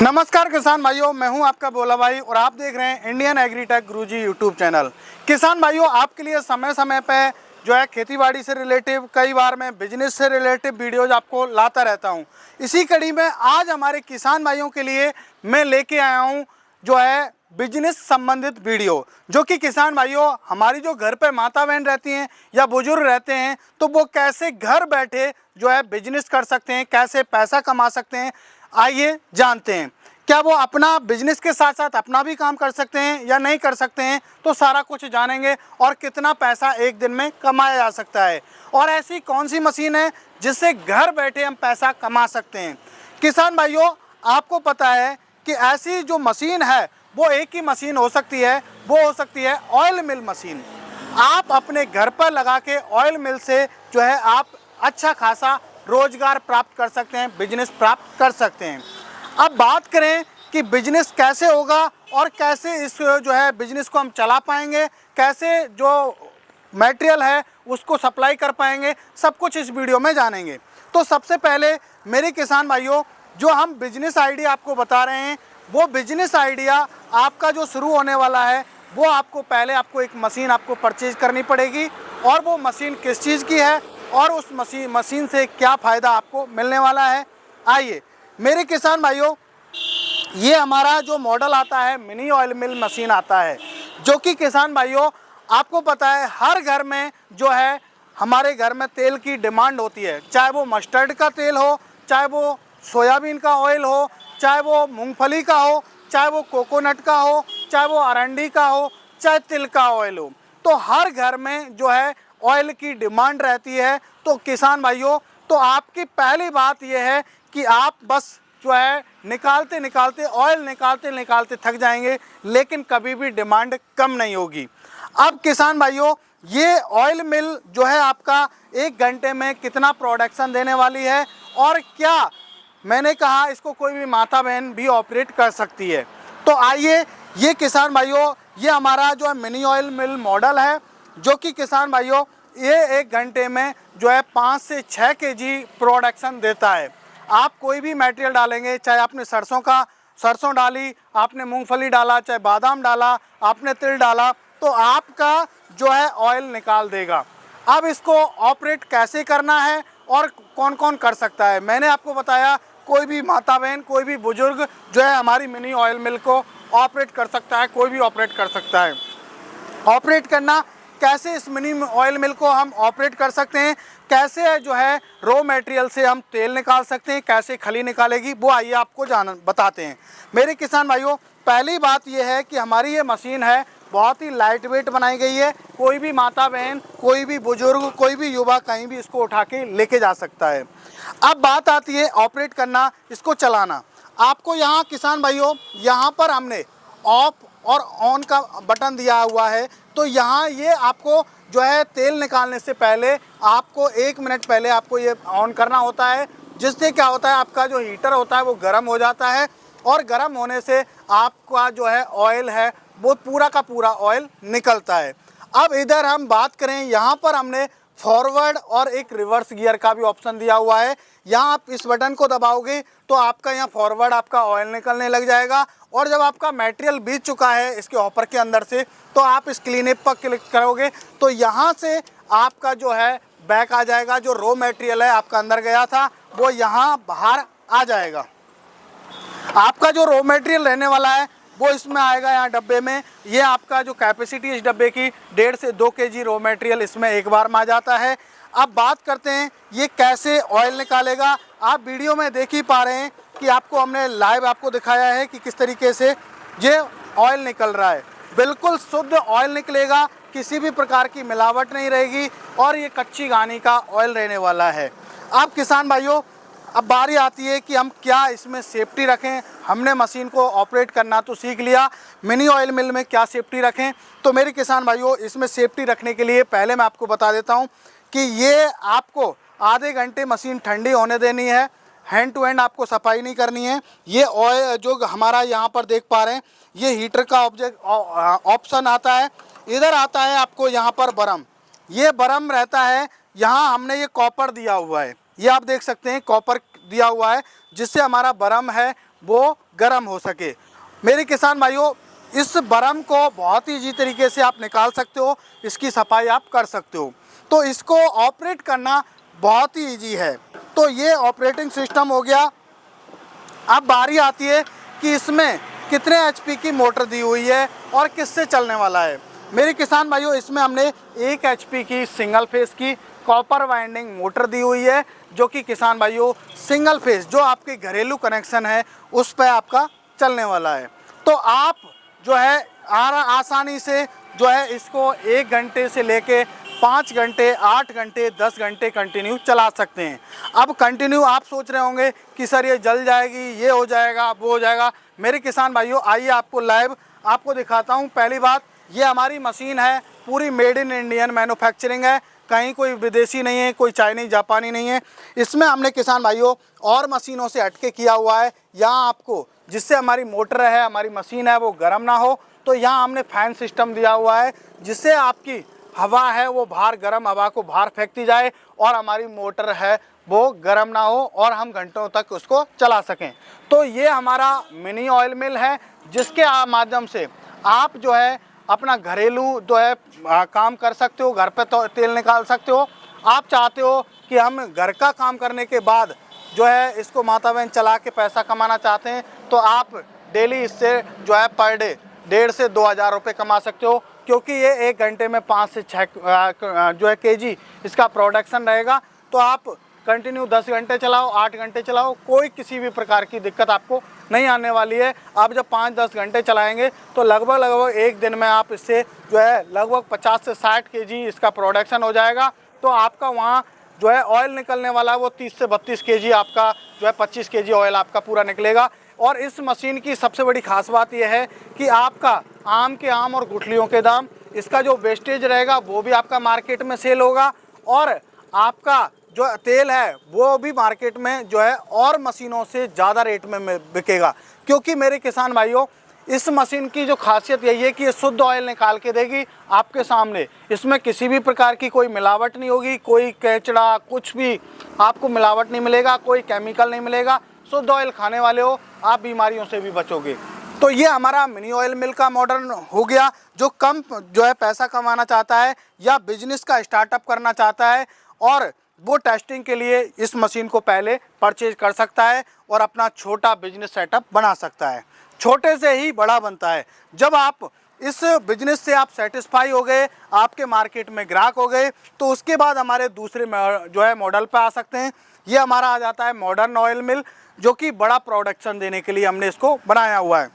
नमस्कार किसान भाइयों, मैं हूं आपका भोला भाई और आप देख रहे हैं इंडियन एग्रीटेक गुरुजी यूट्यूब चैनल। किसान भाइयों, आपके लिए समय समय पे जो है खेतीबाड़ी से रिलेटिव, कई बार मैं बिजनेस से रिलेटिव वीडियोज आपको लाता रहता हूं। इसी कड़ी में आज हमारे किसान भाइयों के लिए मैं लेके आया हूं जो है बिजनेस संबंधित वीडियो, जो कि किसान भाइयों हमारी जो घर पे माता बहन रहती हैं या बुजुर्ग रहते हैं, तो वो कैसे घर बैठे जो है बिजनेस कर सकते हैं, कैसे पैसा कमा सकते हैं, आइए जानते हैं। क्या वो अपना बिजनेस के साथ साथ अपना भी काम कर सकते हैं या नहीं कर सकते हैं, तो सारा कुछ जानेंगे। और कितना पैसा एक दिन में कमाया जा सकता है, और ऐसी कौन सी मशीन है जिससे घर बैठे हम पैसा कमा सकते हैं। किसान भाइयों, आपको पता है कि ऐसी जो मशीन है वो एक ही मशीन हो सकती है, वो हो सकती है ऑयल मिल मशीन। आप अपने घर पर लगा के ऑयल मिल से जो है आप अच्छा खासा रोजगार प्राप्त कर सकते हैं, बिजनेस प्राप्त कर सकते हैं। अब बात करें कि बिजनेस कैसे होगा और कैसे इस जो है बिजनेस को हम चला पाएंगे, कैसे जो मटेरियल है उसको सप्लाई कर पाएंगे, सब कुछ इस वीडियो में जानेंगे। तो सबसे पहले मेरे किसान भाइयों, जो हम बिजनेस आइडिया आपको बता रहे हैं, वो बिजनेस आइडिया आपका जो शुरू होने वाला है, वो आपको पहले एक मशीन आपको परचेज करनी पड़ेगी। और वो मशीन किस चीज़ की है और उस मशीन से क्या फ़ायदा आपको मिलने वाला है, आइए मेरे किसान भाइयों। ये हमारा जो मॉडल आता है, मिनी ऑयल मिल मशीन आता है, जो कि किसान भाइयों आपको पता है हर घर में जो है हमारे घर में तेल की डिमांड होती है। चाहे वो मस्टर्ड का तेल हो, चाहे वो सोयाबीन का ऑयल हो, चाहे वो मूंगफली का हो, चाहे वो कोकोनट का हो, चाहे वो अरंडी का हो, चाहे तिल का ऑयल हो, तो हर घर में जो है ऑयल की डिमांड रहती है। तो किसान भाइयों, तो आपकी पहली बात यह है कि आप बस जो है निकालते निकालते ऑयल निकालते निकालते थक जाएंगे, लेकिन कभी भी डिमांड कम नहीं होगी। अब किसान भाइयों, ये ऑयल मिल जो है आपका 1 घंटे में कितना प्रोडक्शन देने वाली है, और क्या मैंने कहा इसको कोई भी माता बहन भी ऑपरेट कर सकती है। तो आइए, ये किसान भाइयों, ये हमारा जो है मिनी ऑयल मिल मॉडल है, जो कि किसान भाइयों ये 1 घंटे में जो है 5 से 6 केजी प्रोडक्शन देता है। आप कोई भी मटेरियल डालेंगे, चाहे आपने सरसों डाली, आपने मूंगफली डाला, चाहे बादाम डाला, आपने तिल डाला, तो आपका जो है ऑयल निकाल देगा। अब इसको ऑपरेट कैसे करना है और कौन कौन कर सकता है, मैंने आपको बताया कोई भी माता बहन, कोई भी बुजुर्ग जो है हमारी मिनी ऑयल मिल को ऑपरेट कर सकता है, कोई भी ऑपरेट कर सकता है। ऑपरेट करना कैसे, इस मिनी ऑयल मिल को हम ऑपरेट कर सकते हैं, कैसे जो है रॉ मटेरियल से हम तेल निकाल सकते हैं, कैसे खली निकालेगी, वो आइए आपको बताते हैं। मेरे किसान भाइयों, पहली बात यह है कि हमारी ये मशीन है बहुत ही लाइट वेट बनाई गई है। कोई भी माता बहन, कोई भी बुजुर्ग, कोई भी युवा कहीं भी इसको उठा के लेके जा सकता है। अब बात आती है ऑपरेट करना, इसको चलाना। आपको यहाँ किसान भाइयों, यहाँ पर हमने ऑफ और ऑन का बटन दिया हुआ है। तो यहाँ ये आपको जो है तेल निकालने से पहले आपको 1 मिनट पहले आपको ये ऑन करना होता है, जिससे क्या होता है आपका जो हीटर होता है वो गर्म हो जाता है, और गर्म होने से आपका जो है ऑयल है वो पूरा का पूरा ऑयल निकलता है। अब इधर हम बात करें, यहाँ पर हमने फॉरवर्ड और एक रिवर्स गियर का भी ऑप्शन दिया हुआ है। यहाँ आप इस बटन को दबाओगे तो आपका यहाँ फॉरवर्ड आपका ऑयल निकलने लग जाएगा, और जब आपका मटेरियल बीत चुका है इसके हॉपर के अंदर से, तो आप इस क्लीनअप पर क्लिक करोगे तो यहाँ से आपका जो है बैक आ जाएगा। जो रॉ मटेरियल है आपका अंदर गया था वो यहाँ बाहर आ जाएगा। आपका जो रॉ मटेरियल रहने वाला है वो इसमें आएगा, यहाँ डब्बे में। ये आपका जो कैपेसिटी इस डब्बे की 1.5 से 2 केजी रॉ मटेरियल इसमें एक बार में आ जाता है। अब बात करते हैं ये कैसे ऑयल निकालेगा। आप वीडियो में देख ही पा रहे हैं कि आपको हमने लाइव आपको दिखाया है कि किस तरीके से ये ऑयल निकल रहा है। बिल्कुल शुद्ध ऑयल निकलेगा, किसी भी प्रकार की मिलावट नहीं रहेगी, और ये कच्ची घानी का ऑयल रहने वाला है। अब किसान भाइयों, अब बारी आती है कि हम क्या इसमें सेफ्टी रखें। हमने मशीन को ऑपरेट करना तो सीख लिया, मिनी ऑयल मिल में क्या सेफ्टी रखें। तो मेरे किसान भाइयों, इसमें सेफ्टी रखने के लिए पहले मैं आपको बता देता हूं कि ये आपको आधे घंटे मशीन ठंडी होने देनी है। हैंड टू हैंड आपको सफाई नहीं करनी है। ये ऑयल जो हमारा यहाँ पर देख पा रहे हैं, ये हीटर का ऑप्शन आता है। इधर आता है आपको यहाँ पर बरम, ये बरम रहता है। यहाँ हमने ये कॉपर दिया हुआ है, ये आप देख सकते हैं कॉपर दिया हुआ है, जिससे हमारा बरम है वो गर्म हो सके। मेरे किसान भाइयों, इस बरम को बहुत ही ईजी तरीके से आप निकाल सकते हो, इसकी सफाई आप कर सकते हो। तो इसको ऑपरेट करना बहुत ही ईजी है। तो ये ऑपरेटिंग सिस्टम हो गया। अब बारी आती है कि इसमें कितने एचपी की मोटर दी हुई है और किससे चलने वाला है। मेरे किसान भाइयों, इसमें हमने 1 एचपी की सिंगल फेस की कॉपर वाइंडिंग मोटर दी हुई है, जो कि किसान भाइयों सिंगल फेस जो आपके घरेलू कनेक्शन है उस पर आपका चलने वाला है। तो आप जो है आसानी से जो है इसको 1 घंटे से लेके 5 घंटे, 8 घंटे, 10 घंटे कंटिन्यू चला सकते हैं। अब कंटिन्यू आप सोच रहे होंगे कि सर ये जल जाएगी, ये हो जाएगा, वो हो जाएगा। मेरे किसान भाइयों, आइए आपको लाइव आपको दिखाता हूँ। पहली बात, ये हमारी मशीन है, पूरी मेड इन इंडियन मैन्युफैक्चरिंग है, कहीं कोई विदेशी नहीं है, कोई चाइनीज जापानी नहीं है। इसमें हमने किसान भाइयों और मशीनों से हटके किया हुआ है। यहाँ आपको जिससे हमारी मोटर है, हमारी मशीन है, वो गर्म ना हो, तो यहाँ हमने फैन सिस्टम दिया हुआ है, जिससे आपकी हवा है वो बाहर, गर्म हवा को बाहर फेंकती जाए और हमारी मोटर है वो गर्म ना हो और हम घंटों तक उसको चला सकें। तो ये हमारा मिनी ऑयल मिल है, जिसके माध्यम से आप जो है अपना घरेलू जो है काम कर सकते हो, घर पे तो तेल निकाल सकते हो। आप चाहते हो कि हम घर का काम करने के बाद जो है इसको माता बहन चला के पैसा कमाना चाहते हैं, तो आप डेली इससे जो है पर डे 1,500 से 2,000 रुपये कमा सकते हो, क्योंकि ये 1 घंटे में 5 से 6 जो है केजी इसका प्रोडक्शन रहेगा। तो आप कंटिन्यू 10 घंटे चलाओ, 8 घंटे चलाओ, कोई किसी भी प्रकार की दिक्कत आपको नहीं आने वाली है। आप जब 5-10 घंटे चलाएंगे तो लगभग एक दिन में आप इससे जो है लगभग 50 से 60 केजी इसका प्रोडक्शन हो जाएगा। तो आपका वहाँ जो है ऑयल निकलने वाला है वो 30 से 32 केजी आपका जो है 25 केजी ऑयल आपका पूरा निकलेगा। और इस मशीन की सबसे बड़ी खास बात यह है कि आपका आम के आम और गुठलियों के दाम, इसका जो वेस्टेज रहेगा वो भी आपका मार्केट में सेल होगा, और आपका जो तेल है वो भी मार्केट में जो है और मशीनों से ज़्यादा रेट में बिकेगा। क्योंकि मेरे किसान भाइयों, इस मशीन की जो खासियत यही है कि ये शुद्ध ऑयल निकाल के देगी आपके सामने। इसमें किसी भी प्रकार की कोई मिलावट नहीं होगी, कोई केचड़ा कुछ भी आपको मिलावट नहीं मिलेगा, कोई केमिकल नहीं मिलेगा। शुद्ध ऑयल खाने वाले हो आप, बीमारियों से भी बचोगे। तो ये हमारा मिनी ऑयल मिल का मॉडल हो गया। जो कम जो है पैसा कमाना चाहता है या बिजनेस का स्टार्टअप करना चाहता है, और वो टेस्टिंग के लिए इस मशीन को पहले परचेज कर सकता है और अपना छोटा बिजनेस सेटअप बना सकता है। छोटे से ही बड़ा बनता है। जब आप इस बिजनेस से आप सेटिस्फाई हो गए, आपके मार्केट में ग्राहक हो गए, तो उसके बाद हमारे दूसरे जो है मॉडल पे आ सकते हैं। ये हमारा आ जाता है मॉडर्न ऑयल मिल, जो कि बड़ा प्रोडक्शन देने के लिए हमने इसको बनाया हुआ है।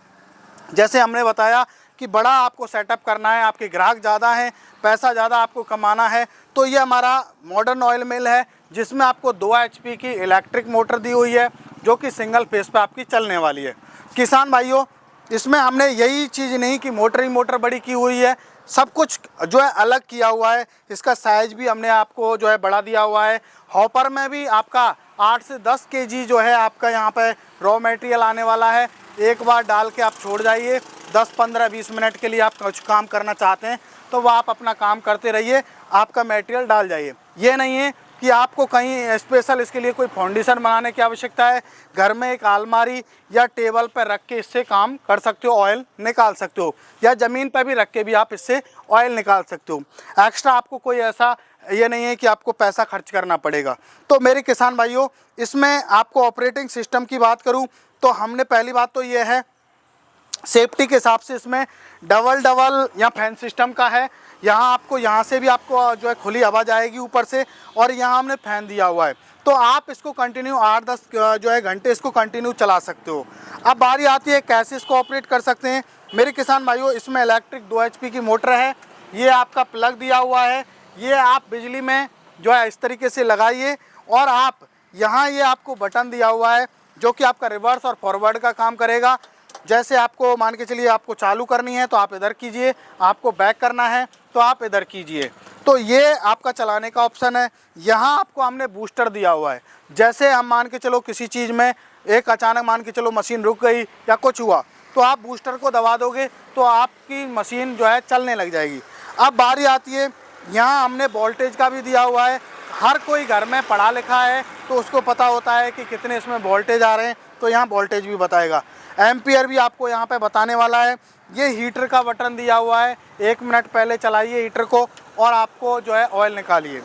जैसे हमने बताया कि बड़ा आपको सेटअप करना है, आपके ग्राहक ज़्यादा हैं, पैसा ज़्यादा आपको कमाना है, तो ये हमारा मॉडर्न ऑयल मिल है, जिसमें आपको 2 एचपी की इलेक्ट्रिक मोटर दी हुई है, जो कि सिंगल फेस पे आपकी चलने वाली है। किसान भाइयों, इसमें हमने यही चीज़ नहीं कि मोटर ही मोटर बड़ी की हुई है, सब कुछ जो है अलग किया हुआ है। इसका साइज़ भी हमने आपको जो है बड़ा दिया हुआ है। हॉपर में भी आपका 8 से 10 केजी जो है आपका यहाँ पे रॉ मटेरियल आने वाला है। एक बार डाल के आप छोड़ जाइए, 10, 15, 20 मिनट के लिए आप कुछ काम करना चाहते हैं तो वह आप अपना काम करते रहिए, आपका मटेरियल डाल जाइए। ये नहीं है कि आपको कहीं स्पेशल इसके लिए कोई फाउंडेशन बनाने की आवश्यकता है। घर में एक अलमारी या टेबल पर रख के इससे काम कर सकते हो, ऑयल निकाल सकते हो, या ज़मीन पर भी रख के भी आप इससे ऑयल निकाल सकते हो। एक्स्ट्रा आपको कोई ऐसा ये नहीं है कि आपको पैसा खर्च करना पड़ेगा। तो मेरे किसान भाइयों, इसमें आपको ऑपरेटिंग सिस्टम की बात करूं तो हमने पहली बात तो ये है, सेफ्टी के हिसाब से इसमें डबल या फैन सिस्टम का है। यहाँ आपको यहाँ से भी आपको जो है खुली हवा जाएगी ऊपर से, और यहाँ हमने फ़ैन दिया हुआ है। तो आप इसको कंटिन्यू 8-10 जो है घंटे इसको कंटिन्यू चला सकते हो। अब बारी आती है कैसे इसको ऑपरेट कर सकते हैं। मेरे किसान भाइयों, इसमें इलेक्ट्रिक 2 एचपी की मोटर है, ये आपका प्लग दिया हुआ है। ये आप बिजली में जो है इस तरीके से लगाइए, और आप यहाँ ये आपको बटन दिया हुआ है जो कि आपका रिवर्स और फॉरवर्ड का काम करेगा। जैसे आपको मान के चलिए आपको चालू करनी है तो आप इधर कीजिए, आपको बैक करना है तो आप इधर कीजिए। तो ये आपका चलाने का ऑप्शन है। यहाँ आपको हमने बूस्टर दिया हुआ है। जैसे हम मान के चलो किसी चीज़ में एक अचानक मान के चलो मशीन रुक गई या कुछ हुआ, तो आप बूस्टर को दबा दोगे तो आपकी मशीन जो है चलने लग जाएगी। अब बारी आती है, यहाँ हमने वोल्टेज का भी दिया हुआ है। हर कोई घर में पढ़ा लिखा है तो उसको पता होता है कि कितने इसमें वोल्टेज आ रहे हैं, तो यहाँ वोल्टेज भी बताएगा। एम्पियर भी आपको यहाँ पे बताने वाला है। ये हीटर का बटन दिया हुआ है, 1 मिनट पहले चलाइए हीटर को और आपको जो है ऑयल निकालिए।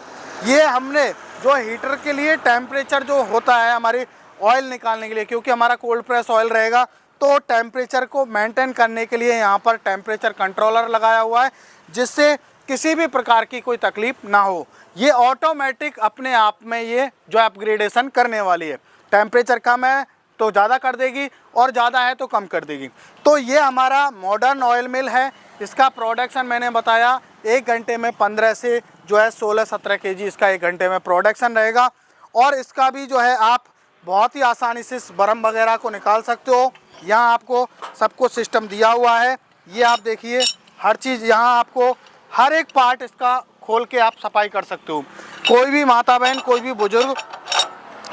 ये हमने जो हीटर के लिए टेम्परेचर जो होता है हमारी ऑयल निकालने के लिए, क्योंकि हमारा कोल्ड प्रेस ऑयल रहेगा, तो टेम्परेचर को मेंटेन करने के लिए यहाँ पर टेम्परेचर कंट्रोलर लगाया हुआ है, जिससे किसी भी प्रकार की कोई तकलीफ ना हो। ये ऑटोमेटिक अपने आप में ये जो अपग्रेडेशन करने वाली है, टेम्परेचर कम है तो ज़्यादा कर देगी और ज़्यादा है तो कम कर देगी। तो ये हमारा मॉडर्न ऑयल मिल है। इसका प्रोडक्शन मैंने बताया 1 घंटे में 15 से जो है 16-17 kg इसका 1 घंटे में प्रोडक्शन रहेगा। और इसका भी जो है आप बहुत ही आसानी से बर्म वगैरह को निकाल सकते हो। यहाँ आपको सब कुछ सिस्टम दिया हुआ है। ये आप देखिए हर चीज़, यहाँ आपको हर एक पार्ट इसका खोल के आप सफाई कर सकते हो। कोई भी माता बहन, कोई भी बुजुर्ग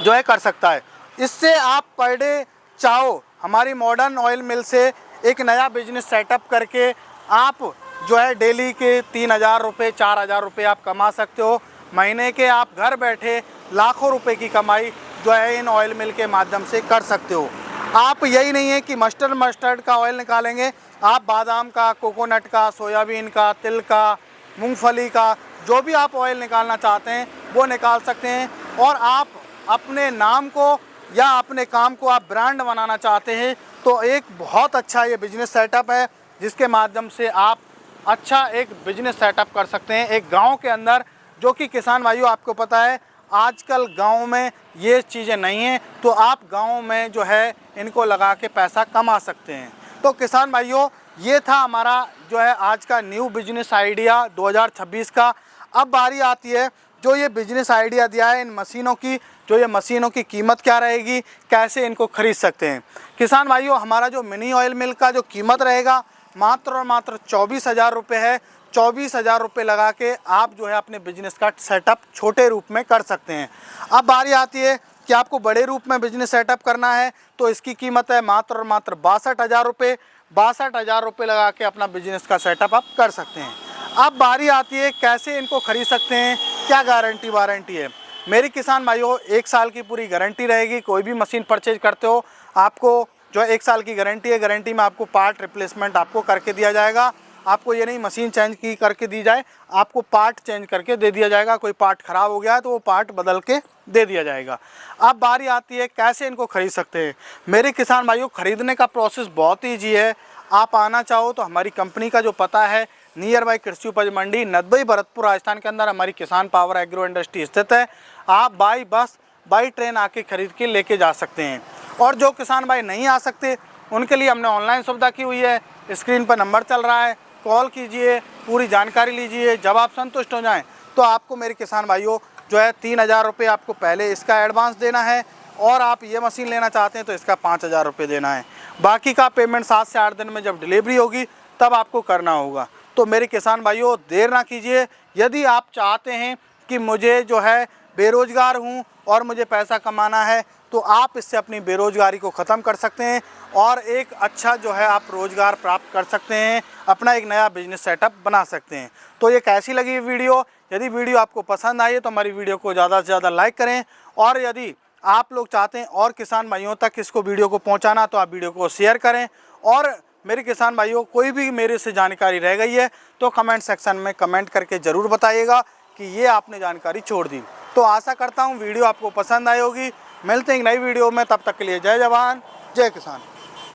जो है कर सकता है। इससे आप पर डे चाहो हमारी मॉडर्न ऑयल मिल से एक नया बिजनेस सेटअप करके आप जो है डेली के 3,000 रुपये 4,000 रुपये आप कमा सकते हो। महीने के आप घर बैठे लाखों रुपए की कमाई जो है इन ऑयल मिल के माध्यम से कर सकते हो। आप यही नहीं है कि मस्टर्ड का ऑयल निकालेंगे, आप बादाम का, कोकोनट का, सोयाबीन का, तिल का, मूंगफली का, जो भी आप ऑयल निकालना चाहते हैं वो निकाल सकते हैं। और आप अपने नाम को या अपने काम को आप ब्रांड बनाना चाहते हैं तो एक बहुत अच्छा ये बिजनेस सेटअप है, जिसके माध्यम से आप अच्छा एक बिजनेस सेटअप कर सकते हैं एक गांव के अंदर। जो कि किसान भाइयों आपको पता है आजकल गांव में ये चीज़ें नहीं हैं, तो आप गांव में जो है इनको लगा के पैसा कमा सकते हैं। तो किसान भाइयों ये था हमारा जो है आज का न्यू बिजनेस आइडिया 2026 का। अब बारी आती है जो ये बिजनेस आइडिया दिया है इन मशीनों की, जो ये मशीनों की कीमत क्या रहेगी, कैसे इनको खरीद सकते हैं। किसान भाइयों हमारा जो मिनी ऑयल मिल का जो कीमत रहेगा मात्र और मात्र 24,000 रुपये है। 24,000 रुपये लगा के आप जो है अपने बिजनेस का सेटअप छोटे रूप में कर सकते हैं। अब बारी आती है कि आपको बड़े रूप में बिजनेस सेटअप करना है, तो इसकी कीमत है मात्र और मात्र 62,000 रुपये। 62,000 रुपये लगा के अपना बिजनेस का सेटअप आप कर सकते हैं। अब बारी आती है कैसे इनको खरीद सकते हैं, क्या गारंटी वारंटी है। मेरी किसान भाइयों 1 साल की पूरी गारंटी रहेगी। कोई भी मशीन परचेज करते हो आपको जो है 1 साल की गारंटी है। गारंटी में आपको पार्ट रिप्लेसमेंट आपको करके दिया जाएगा। आपको ये नहीं मशीन चेंज की करके दी जाए, आपको पार्ट चेंज करके दे दिया जाएगा। कोई पार्ट ख़राब हो गया है तो वो पार्ट बदल के दे दिया जाएगा। अब बारी आती है कैसे इनको खरीद सकते हैं। मेरे किसान भाइयों खरीदने का प्रोसेस बहुत ईजी है। आप आना चाहो तो हमारी कंपनी का जो पता है नियर बाई कृषि उपज मंडी नदबई भरतपुर राजस्थान के अंदर हमारी किसान पावर एग्रो इंडस्ट्री स्थित है। आप बाई बस बाई ट्रेन आके खरीद के लेके जा सकते हैं। और जो किसान भाई नहीं आ सकते उनके लिए हमने ऑनलाइन सुविधा की हुई है। स्क्रीन पर नंबर चल रहा है, कॉल कीजिए, पूरी जानकारी लीजिए। जब आप संतुष्ट हो जाएं तो आपको मेरे किसान भाइयों जो है 3,000 रुपये आपको पहले इसका एडवांस देना है, और आप ये मशीन लेना चाहते हैं तो इसका 5,000 रुपये देना है। बाकी का पेमेंट 7 से 8 दिन में जब डिलीवरी होगी तब आपको करना होगा। तो मेरे किसान भाइयों देर ना कीजिए। यदि आप चाहते हैं कि मुझे जो है बेरोज़गार हूँ और मुझे पैसा कमाना है तो आप इससे अपनी बेरोज़गारी को ख़त्म कर सकते हैं और एक अच्छा जो है आप रोज़गार प्राप्त कर सकते हैं, अपना एक नया बिजनेस सेटअप बना सकते हैं। तो ये कैसी लगी वीडियो? यदि वीडियो आपको पसंद आई है तो हमारी वीडियो को ज़्यादा से ज़्यादा लाइक करें, और यदि आप लोग चाहते हैं और किसान भाइयों तक इसको वीडियो को पहुंचाना तो आप वीडियो को शेयर करें। और मेरे किसान भाइयों कोई भी मेरे से जानकारी रह गई है तो कमेंट सेक्शन में कमेंट करके ज़रूर बताइएगा कि ये आपने जानकारी छोड़ दी। तो आशा करता हूँ वीडियो आपको पसंद आई होगी। मिलते हैं एक नई वीडियो में, तब तक के लिए जय जवान जय किसान।